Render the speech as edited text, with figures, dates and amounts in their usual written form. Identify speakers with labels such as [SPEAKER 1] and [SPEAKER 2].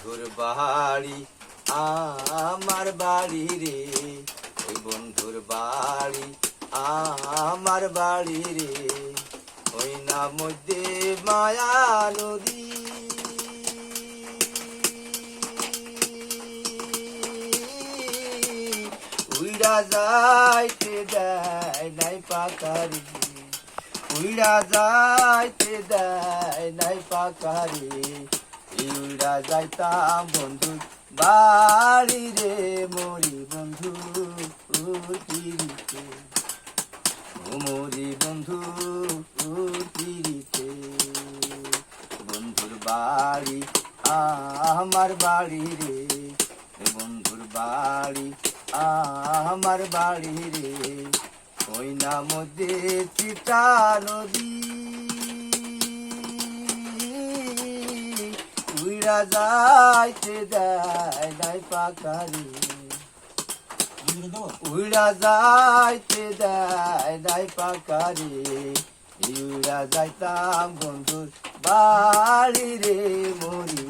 [SPEAKER 1] বন্ধুর বাড়ি আমার বাড়ি রে, ওই বন্ধুর বাড়ি আমার বাড়ি রে, ওই না মধ্যে মায়া নদী। উইড়া যাইতে দেয় নাই পাকারি, উইড়া যাইতে দেয় নাই পাকারি, উইড়া যাইতাম বন্ধু বাড়ি রে, মরি বন্ধু পিড়িতে, মরি বন্ধু পিড়িতে। বন্ধুর বাড়ি আমার বাড়ি রে, বন্ধুর বাড়ি আমার বাড়ি রে, ওই না মধ্যে চিটা নদী। উইড়া যাইতে দেয় নাই পাকারি, উইড়া যাইতে দেয় নাই পাকারি, উইড়া যাইতাম বন্ধুর বাড়ি রে, মরি